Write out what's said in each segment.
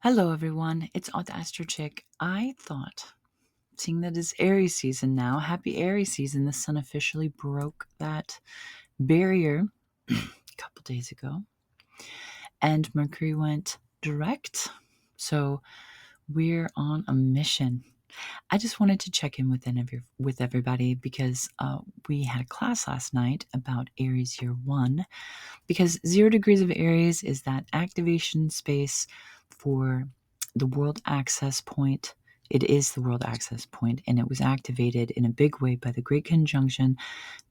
Hello, everyone. It's Aunt Astro Chick. I thought, seeing that it's Aries season now, happy Aries season, the sun officially broke that barrier a couple days ago, and Mercury went direct. So we're on a mission. I just wanted to check in with everybody because we had a class last night about Aries year one. Because 0 degrees of Aries is that activation space for the world access point. It is the world access point, and it was activated in a big way by the great conjunction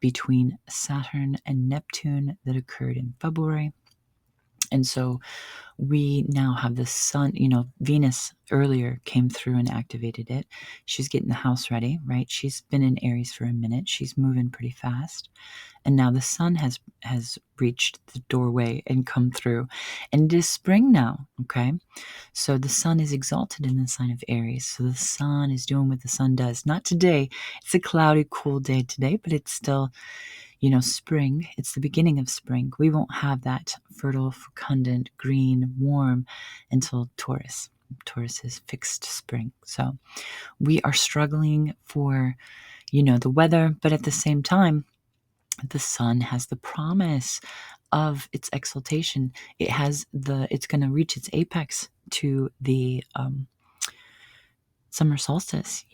between Saturn and Neptune that occurred in February. And so we now have the sun, Venus earlier came through and activated it. She's getting the house ready, right? She's been in Aries for a minute. She's moving pretty fast. And now the sun has reached the doorway and come through. And it is spring now, okay? So the sun is exalted in the sign of Aries. So the sun is doing what the sun does. Not today. It's a cloudy, cool day today, but it's still, spring. It's the beginning of spring. We won't have that fertile, fecundant, green, warm until Taurus. Taurus is fixed spring. So we are struggling for, the weather, but at the same time, the sun has the promise of its exaltation. It's going to reach its apex to the summer solstice,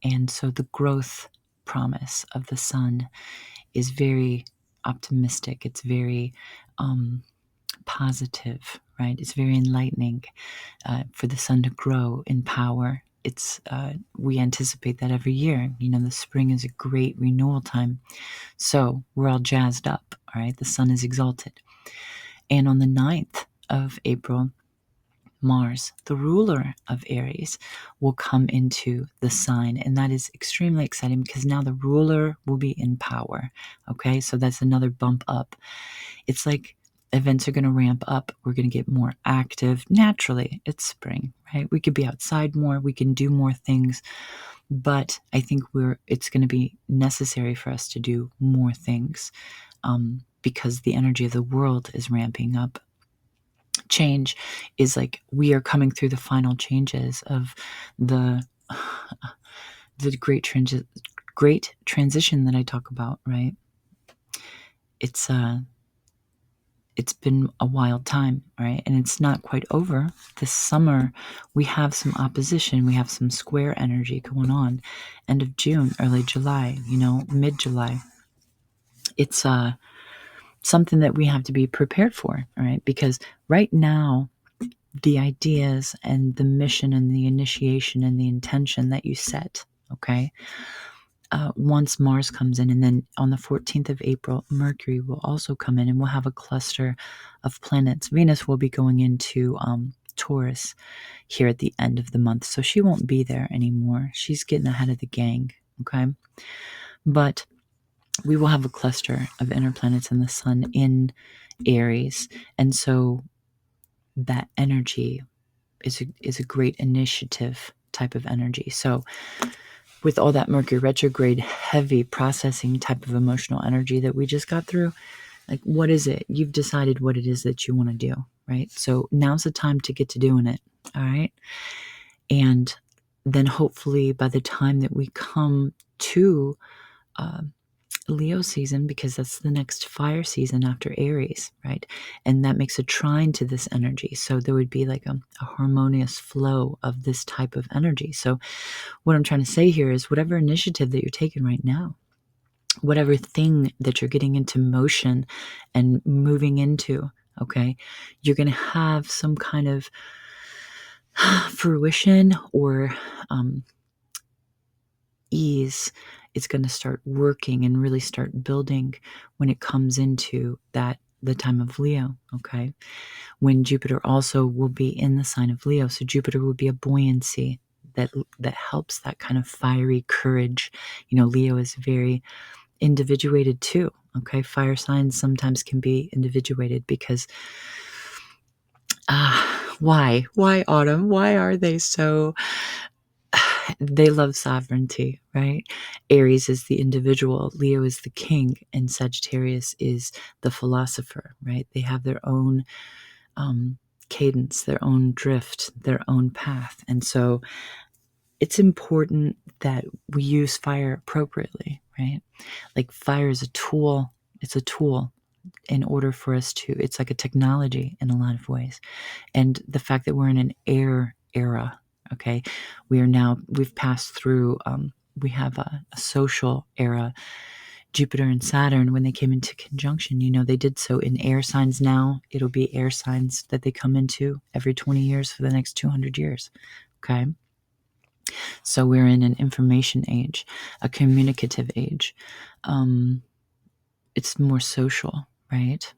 and so the growth promise of the sun is very optimistic. It's very positive, right? It's very enlightening for the sun to grow in power. We anticipate that every year. The spring is a great renewal time. So we're all jazzed up, all right? The sun is exalted. And on the 9th of April, Mars, the ruler of Aries, will come into the sign. And that is extremely exciting because now the ruler will be in power. Okay, so that's another bump up. It's like events are going to ramp up. We're going to get more active. Naturally, it's spring, right? We could be outside more. We can do more things. But I think it's going to be necessary for us to do more things because the energy of the world is ramping up. Change is like we are coming through the final changes of the great transition that I talk about, right? It's been a wild time, right? And it's not quite over. This summer, we have some opposition. We have some square energy going on. End of June, early July, mid-July. It's something that we have to be prepared for, right? Because right now, the ideas and the mission and the initiation and the intention that you set, okay? Once Mars comes in, and then on the 14th of April, Mercury will also come in, and we'll have a cluster of planets. Venus will be going into Taurus here at the end of the month, so she won't be there anymore. She's getting ahead of the gang, okay? But we will have a cluster of inner planets in the sun in Aries, and so that energy is a great initiative type of energy. So with all that Mercury retrograde, heavy processing type of emotional energy that we just got through, like, what is it? You've decided what it is that you want to do, right? So now's the time to get to doing it, all right? And then hopefully by the time that we come to Leo season, because that's the next fire season after Aries, right? And that makes a trine to this energy. So there would be like a harmonious flow of this type of energy. So what I'm trying to say here is whatever initiative that you're taking right now, whatever thing that you're getting into motion and moving into, okay, you're going to have some kind of fruition or ease. It's going to start working and really start building when it comes into the time of Leo, okay? When Jupiter also will be in the sign of Leo. So Jupiter will be a buoyancy that helps that kind of fiery courage. Leo is very individuated too, okay? Fire signs sometimes can be individuated because why Autumn? Why are they so they love sovereignty, right? Aries is the individual, Leo is the king, and Sagittarius is the philosopher, right? They have their own cadence, their own drift, their own path. And so it's important that we use fire appropriately, right? Like fire is a tool. It's a tool in order for us to, it's like a technology in a lot of ways. And the fact that we're in an air era, okay, we've passed through, we have a social era. Jupiter and Saturn, when they came into conjunction, they did so in air signs. Now it'll be air signs that they come into every 20 years for the next 200 years, okay? So we're in an information age, a communicative age. It's more social, right?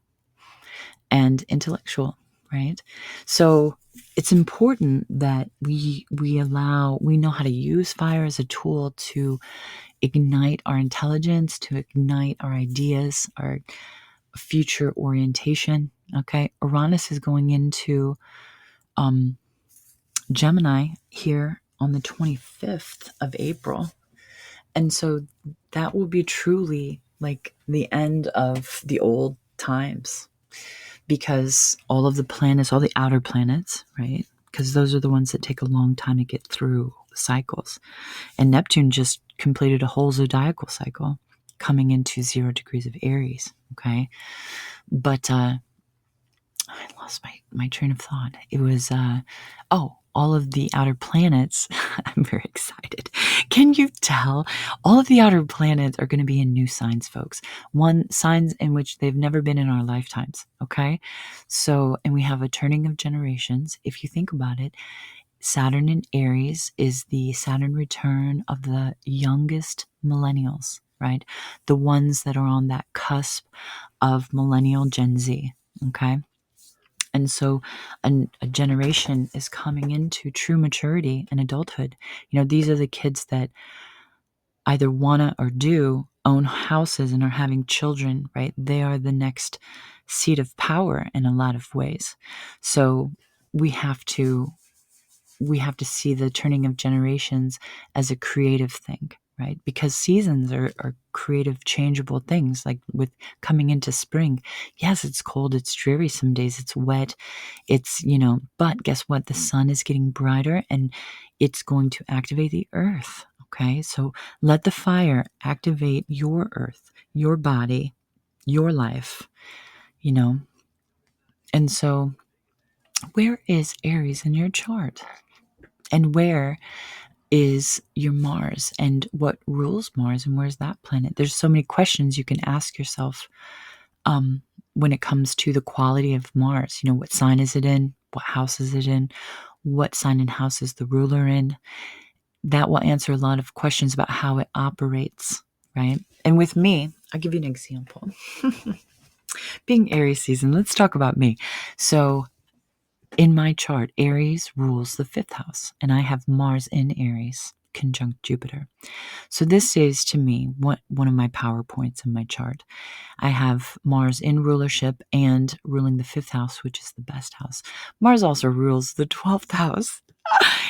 And intellectual, right? So it's important that we know how to use fire as a tool to ignite our intelligence, to ignite our ideas, our future orientation. Okay, Uranus is going into Gemini here on the 25th of April. And so that will be truly like the end of the old times, because all of the planets, all the outer planets, right? Because those are the ones that take a long time to get through cycles. And Neptune just completed a whole zodiacal cycle coming into 0 degrees of Aries, okay? But I lost my train of thought. It was, all of the outer planets. I'm very excited. Can you tell? All of the outer planets are going to be in new signs, folks. Signs in which they've never been in our lifetimes, okay? So, and we have a turning of generations. If you think about it, Saturn in Aries is the Saturn return of the youngest millennials, right? The ones that are on that cusp of millennial Gen Z, okay? And so a generation is coming into true maturity and adulthood. These are the kids that either wanna or do own houses and are having children, right? They are the next seat of power in a lot of ways. So we have to see the turning of generations as a creative thing, right? Because seasons are creative, changeable things. Like with coming into spring, yes, it's cold, it's dreary some days, it's wet, it's, but guess what? The sun is getting brighter and it's going to activate the earth, okay? So let the fire activate your earth, your body, your life, And so where is Aries in your chart? And where is your Mars, and what rules Mars, and where's that planet? There's so many questions you can ask yourself when it comes to the quality of Mars. What sign is it in? What house is it in? What sign and house is the ruler in? That will answer a lot of questions about how it operates, right? And with me, I'll give you an example. Being Aries season, let's talk about me. So in my chart, Aries rules the 5th house, and I have Mars in Aries conjunct Jupiter. So this is, to me, one of my power points in my chart. I have Mars in rulership and ruling the 5th house, which is the best house. Mars also rules the 12th house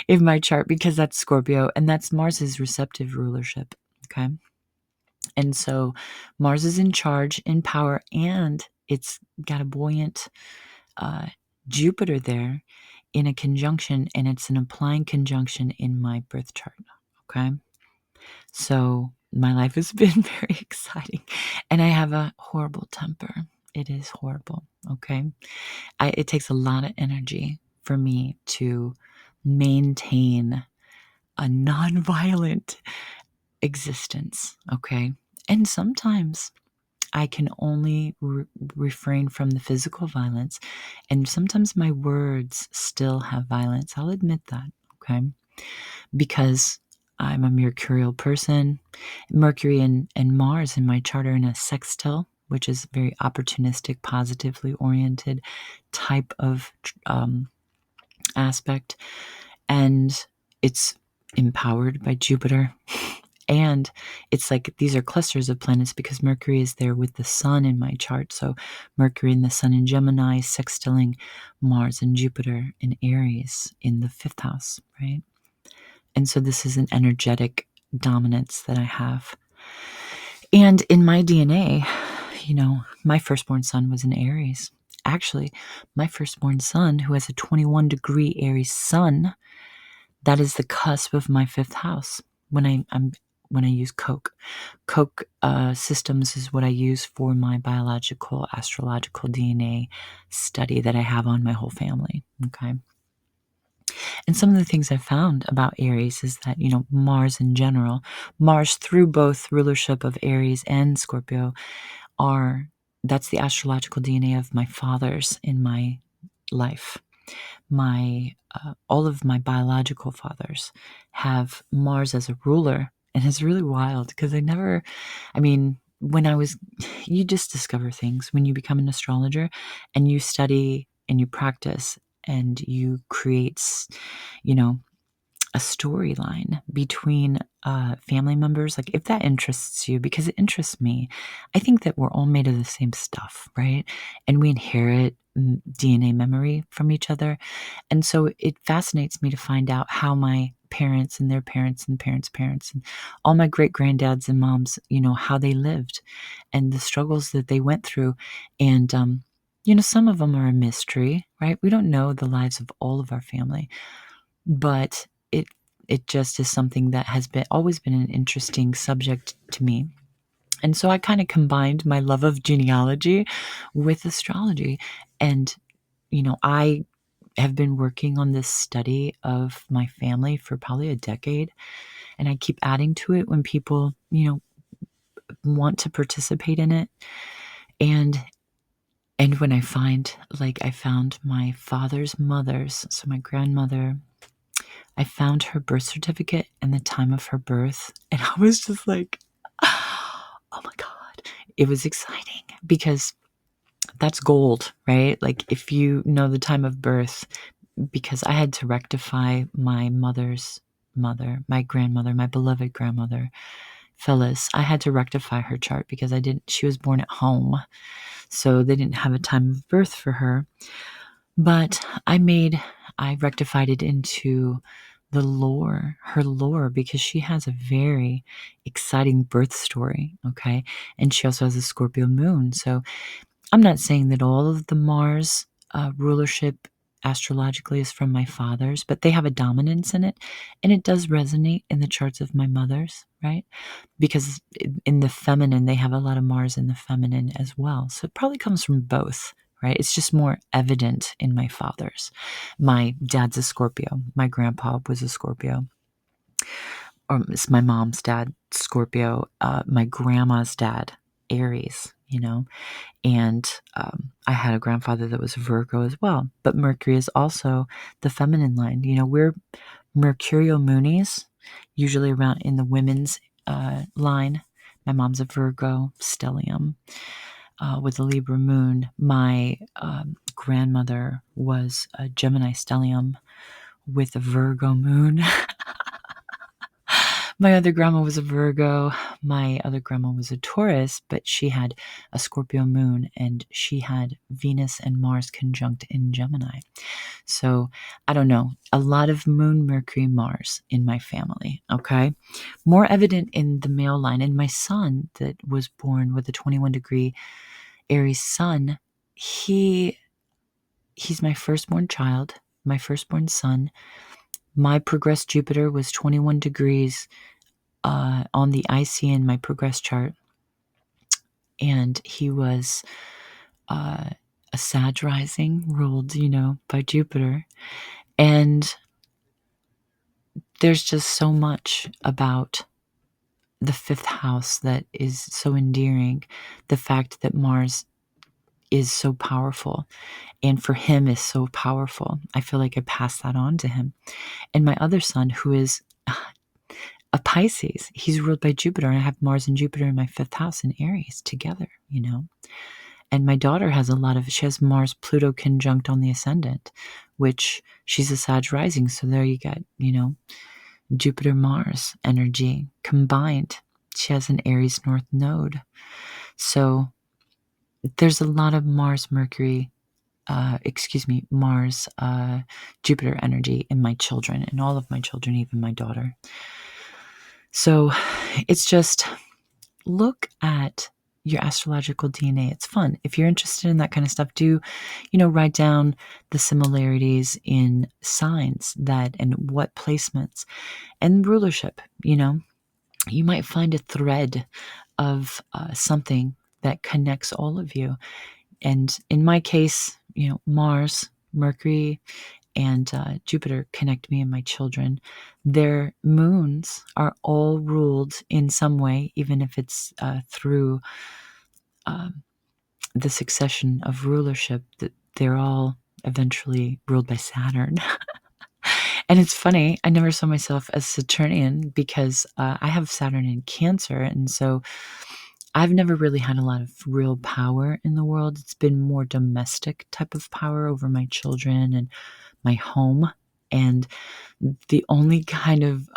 in my chart because that's Scorpio, and that's Mars's receptive rulership, okay? And so Mars is in charge, in power, and it's got a buoyant Jupiter there in a conjunction, and it's an applying conjunction in my birth chart, okay? So my life has been very exciting, and I have a horrible temper. It is horrible, okay? It takes a lot of energy for me to maintain a nonviolent existence, okay? And sometimes I can only refrain from the physical violence, and sometimes my words still have violence. I'll admit that, okay? Because I'm a mercurial person. Mercury and Mars in my chart are in a sextile, which is very opportunistic, positively oriented type of aspect. And it's empowered by Jupiter. And it's like these are clusters of planets because Mercury is there with the sun in my chart. So Mercury and the sun in Gemini, sextiling Mars and Jupiter in Aries in the 5th house, right? And so this is an energetic dominance that I have. And in my DNA, my firstborn son was in Aries actually my firstborn son, who has a 21-degree Aries sun, that is the cusp of my fifth house. When I use Coke systems is what I use for my biological astrological DNA study that I have on my whole family. Okay. And some of the things I found about Aries is that, Mars in general, Mars through both rulership of Aries and Scorpio that's the astrological DNA of my fathers in my life. All of my biological fathers have Mars as a ruler, and it's really wild because you just discover things when you become an astrologer and you study and you practice and you create, a storyline between family members. Like if that interests you, because it interests me, I think that we're all made of the same stuff, right? And we inherit DNA memory from each other. And so it fascinates me to find out how my parents and their parents and parents' parents and all my great granddads and moms, how they lived and the struggles that they went through. And, some of them are a mystery, right? We don't know the lives of all of our family, but it just is something that has always been an interesting subject to me. And so I kind of combined my love of genealogy with astrology. And, I have been working on this study of my family for probably a decade. And I keep adding to it when people, want to participate in it. And when I found my father's mother's, so my grandmother, I found her birth certificate and the time of her birth. And I was just like, oh my God. It was exciting because that's gold, right? Like if you know the time of birth, because I had to rectify my mother's mother, my grandmother, my beloved grandmother, Phyllis. I had to rectify her chart because she was born at home. So they didn't have a time of birth for her. But I rectified it into her lore, because she has a very exciting birth story, okay? And she also has a Scorpio moon. So I'm not saying that all of the Mars rulership astrologically is from my fathers, but they have a dominance in it. And it does resonate in the charts of my mothers, right? Because in the feminine, they have a lot of Mars in the feminine as well. So it probably comes from both, right? It's just more evident in my fathers. My dad's a Scorpio. My grandpa was a Scorpio. Or it's my mom's dad, Scorpio. My grandma's dad, Aries, And I had a grandfather that was Virgo as well. But Mercury is also the feminine line. We're Mercurial moonies, usually around in the women's line. My mom's a Virgo stellium with a Libra moon. My grandmother was a Gemini stellium with a Virgo moon. My other grandma was a Virgo. My other grandma was a Taurus, but she had a Scorpio moon, and she had Venus and Mars conjunct in Gemini. So I don't know, a lot of Moon, Mercury, Mars in my family, okay? More evident in the male line. And my son that was born with a 21-degree Aries sun, he's my firstborn child, my firstborn son. My progressed Jupiter was 21 degrees on the IC in my progress chart. And he was a Sag rising, ruled, by Jupiter. And there's just so much about the fifth house that is so endearing. The fact that Mars is so powerful and for him is so powerful. I feel like I passed that on to him. And my other son, who is a Pisces, he's ruled by Jupiter. And I have Mars and Jupiter in my fifth house in Aries together, And my daughter she has Mars, Pluto conjunct on the ascendant, which she's a Sag rising. So there you got, Jupiter Mars energy combined. She has an Aries North node. So there's a lot of Mars Jupiter energy in my children, and all of my children, even my daughter. So it's just look at your astrological DNA. It's fun. If you're interested in that kind of stuff, do, write down the similarities in signs that and what placements and rulership. You might find a thread of something that connects all of you. And in my case, Mars, Mercury, and Jupiter connect me and my children. Their moons are all ruled in some way, even if it's through the succession of rulership, that they're all eventually ruled by Saturn. And it's funny, I never saw myself as Saturnian because I have Saturn in Cancer, and so I've never really had a lot of real power in the world. It's been more domestic type of power over my children and my home. And the only kind of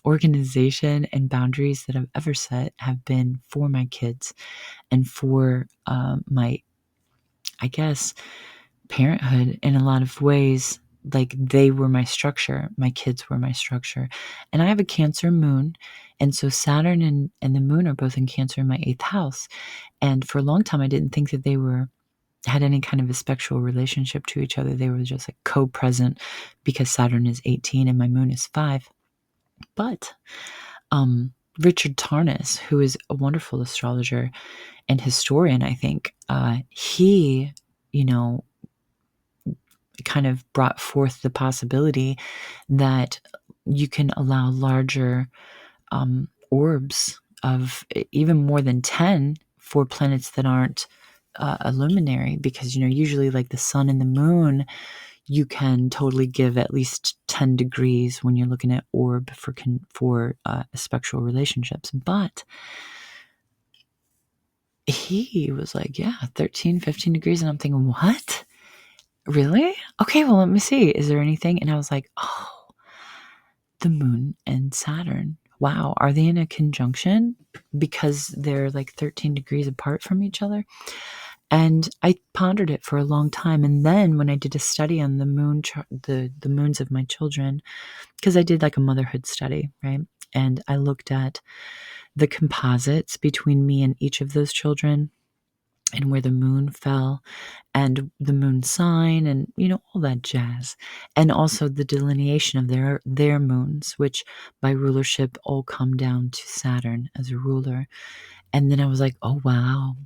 organization and boundaries that I've ever set have been for my kids and for my, I guess, parenthood in a lot of ways. Like, they were my structure. My kids were my structure. And I have a Cancer moon. And so Saturn and the moon are both in Cancer in my 8th house. And for a long time, I didn't think that they had any kind of a sexual relationship to each other. They were just like co-present because Saturn is 18 and my moon is 5. But Richard Tarnas, who is a wonderful astrologer and historian, I think, he, kind of brought forth the possibility that you can allow larger orbs of even more than 10 for planets that aren't a luminary, because usually like the sun and the moon, you can totally give at least 10 degrees when you're looking at orb for spectral relationships. But he was like, yeah, 13, 15 degrees. And I'm thinking, what? Really? Okay, well, let me see. Is there anything? And I was like, oh, the moon and Saturn. Wow, are they in a conjunction? Because they're like 13 degrees apart from each other. And I pondered it for a long time. And then when I did a study on the moon, the moons of my children, because I did like a motherhood study, right? And I looked at the composites between me and each of those children and where the moon fell and the moon sign and, all that jazz. And also the delineation of their moons, which by rulership all come down to Saturn as a ruler. And then I was like, oh, wow.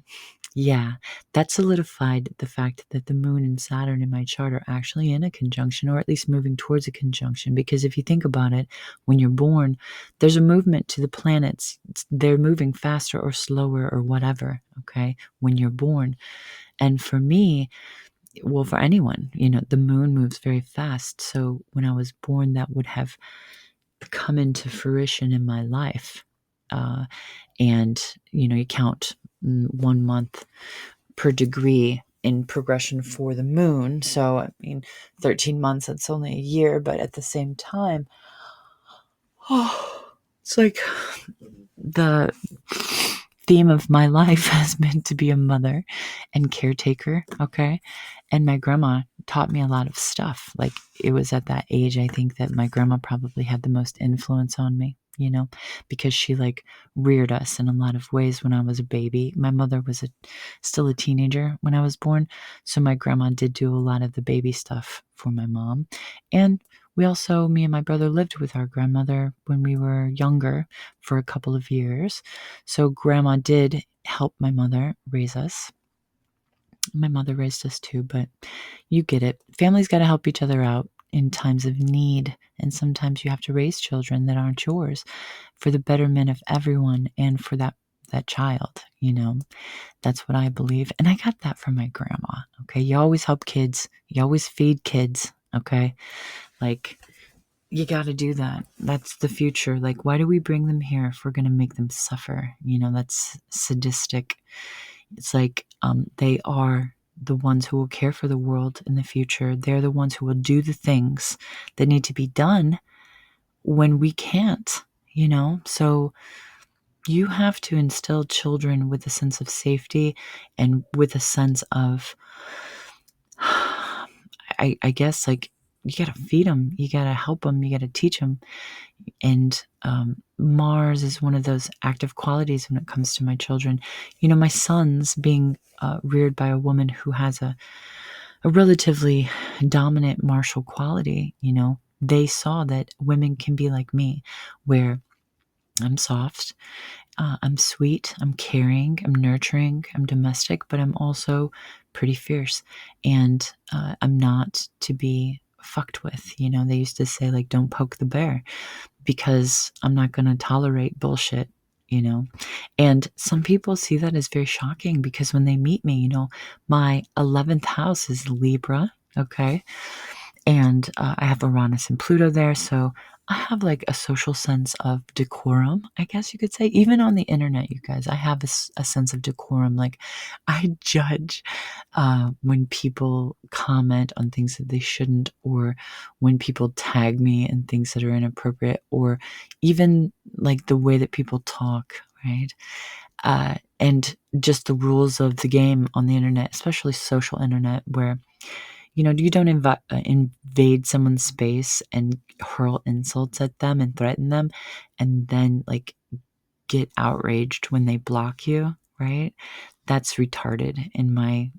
Yeah, that solidified the fact that the moon and Saturn in my chart are actually in a conjunction, or at least moving towards a conjunction. Because if you think about it, when you're born, there's a movement to the planets. They're moving faster or slower or whatever, okay, when you're born. And for me, well, for anyone, the moon moves very fast. So when I was born, that would have come into fruition in my life. And, you count 1 month per degree in progression for the moon. So, 13 months, that's only a year. But at the same time, it's like the theme of my life has been to be a mother and caretaker, okay? And my grandma taught me a lot of stuff. Like, it was at that age, I think, that my grandma probably had the most influence on me, because she like reared us in a lot of ways when I was a baby. My mother was still a teenager when I was born. So my grandma did do a lot of the baby stuff for my mom. And me and my brother lived with our grandmother when we were younger for a couple of years. So grandma did help my mother raise us. My mother raised us too, but you get it. Families got to help each other out in times of need. And sometimes you have to raise children that aren't yours for the betterment of everyone and for that child, That's what I believe. And I got that from my grandma, okay? You always help kids. You always feed kids, okay? Like, you got to do that. That's the future. Like, why do we bring them here if we're going to make them suffer? That's sadistic. It's like they are the ones who will care for the world in the future. They're the ones who will do the things that need to be done when we can't, So you have to instill children with a sense of safety and with a sense of, I guess, like you gotta feed them, you gotta help them, you gotta teach them. And Mars is one of those active qualities when it comes to my children. My sons being reared by a woman who has a relatively dominant martial quality, they saw that women can be like me, where I'm soft, I'm sweet, I'm caring, I'm nurturing, I'm domestic, but I'm also pretty fierce. And I'm not to be fucked with. They used to say, like, don't poke the bear, because I'm not going to tolerate bullshit. And some people see that as very shocking, because when they meet me, my 11th house is Libra. Okay. And I have Uranus and Pluto there. So I have like a social sense of decorum, I guess you could say. Even on the internet, you guys, I have a sense of decorum. Like, I judge when people comment on things that they shouldn't, or when people tag me in things that are inappropriate, or even like the way that people talk, right? And just the rules of the game on the internet, especially social internet, where you don't invade someone's space and hurl insults at them and threaten them, and then like get outraged when they block you, right? That's retarded in my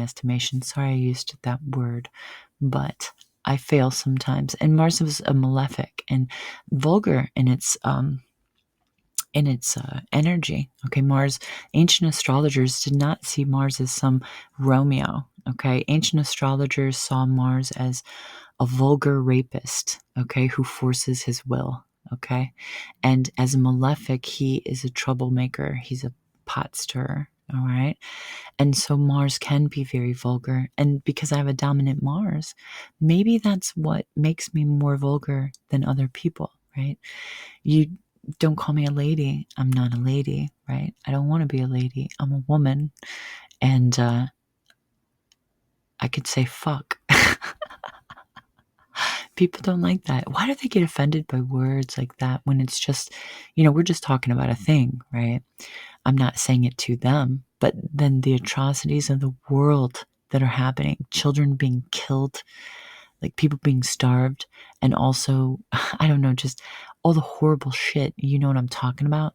estimation. Sorry I used that word, but I fail sometimes. And Mars is a malefic and vulgar in its energy. Okay, Mars, ancient astrologers did not see Mars as some Romeo. Okay, ancient astrologers saw Mars as a vulgar rapist, okay, who forces his will. Okay, and as a malefic, he is a troublemaker. He's a pot stirrer. All right. And so Mars can be very vulgar. And because I have a dominant Mars, maybe that's what makes me more vulgar than other people, right? You don't call me a lady. I'm not a lady, right? I don't want to be a lady. I'm a woman. And I could say fuck. People don't like that. Why do they get offended by words like that when it's just, we're just talking about a thing, right? I'm not saying it to them, but then the atrocities of the world that are happening, children being killed, like people being starved, and also, I don't know, just all the horrible shit, you know what I'm talking about?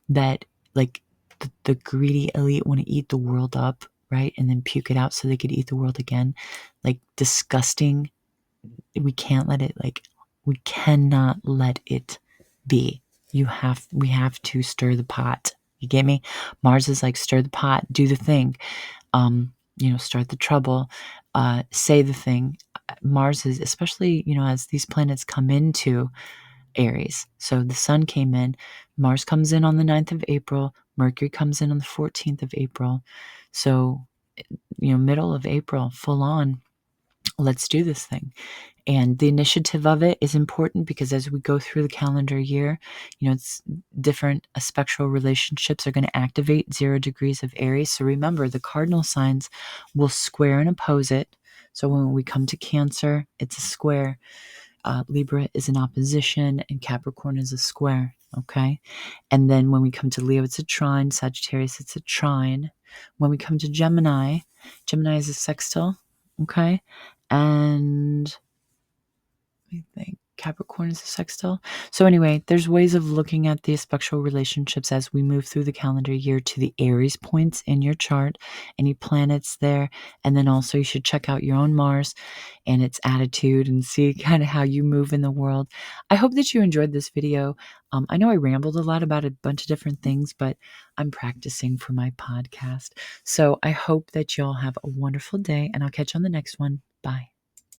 That, like, the greedy elite want to eat the world up, right? And then puke it out so they could eat the world again. Like, disgusting. We can't let it, we cannot let it be. We have to stir the pot. You get me? Mars is like, stir the pot, do the thing. Start the trouble, say the thing. Mars is, especially, as these planets come into Aries. So the sun came in, Mars comes in on the 9th of April, Mercury comes in on the 14th of April. So, middle of April, full on, let's do this thing. And the initiative of it is important, because as we go through the calendar year, it's different spectral relationships are going to activate 0 degrees of Aries. So remember, the cardinal signs will square and oppose it. So when we come to Cancer, it's a square. Libra is an opposition, and Capricorn is a square. Okay. And then when we come to Leo, it's a trine. Sagittarius, it's a trine. When we come to Gemini, Gemini is a sextile. Okay. And I think Capricorn is a sextile. So anyway, there's ways of looking at these spectral relationships as we move through the calendar year to the Aries points in your chart, any planets there. And then also you should check out your own Mars and its attitude and see kind of how you move in the world. I hope that you enjoyed this video. I know I rambled a lot about a bunch of different things, but I'm practicing for my podcast. So I hope that y'all have a wonderful day, and I'll catch you on the next one. Bye.